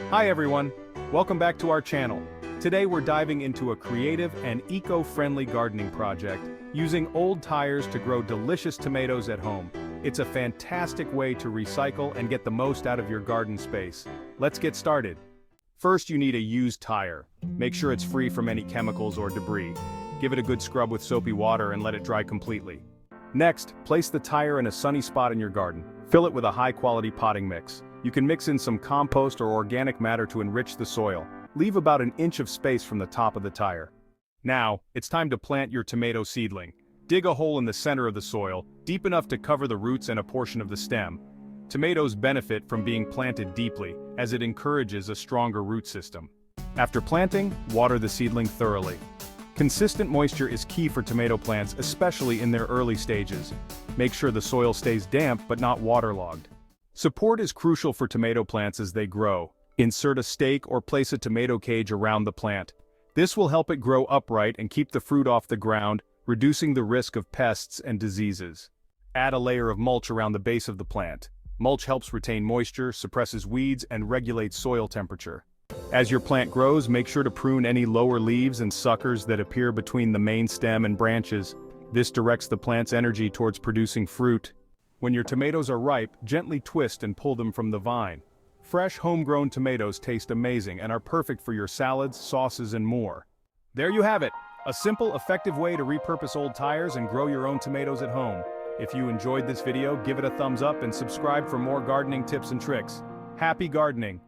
Hi everyone, welcome back to our channel. Today we're diving into a creative and eco-friendly gardening project, using old tires to grow delicious tomatoes at home. It's a fantastic way to recycle and get the most out of your garden space. Let's get started. First, you need a used tire. Make sure it's free from any chemicals or debris. Give it a good scrub with soapy water and let it dry completely. Next, place the tire in a sunny spot in your garden. Fill it with a high-quality potting mix. You can mix in some compost or organic matter to enrich the soil. Leave about an inch of space from the top of the tire. Now, it's time to plant your tomato seedling. Dig a hole in the center of the soil, deep enough to cover the roots and a portion of the stem. Tomatoes benefit from being planted deeply, as it encourages a stronger root system. After planting, water the seedling thoroughly. Consistent moisture is key for tomato plants, especially in their early stages. Make sure the soil stays damp but not waterlogged. Support is crucial for tomato plants as they grow. Insert a stake or place a tomato cage around the plant. This will help it grow upright and keep the fruit off the ground, reducing the risk of pests and diseases. Add a layer of mulch around the base of the plant. Mulch helps retain moisture, suppresses weeds, and regulates soil temperature. As your plant grows, make sure to prune any lower leaves and suckers that appear between the main stem and branches. This directs the plant's energy towards producing fruit. When your tomatoes are ripe, gently twist and pull them from the vine. Fresh, homegrown tomatoes taste amazing and are perfect for your salads, sauces, and more. There you have it, a simple, effective way to repurpose old tires and grow your own tomatoes at home. If you enjoyed this video, give it a thumbs up and subscribe for more gardening tips and tricks. Happy gardening!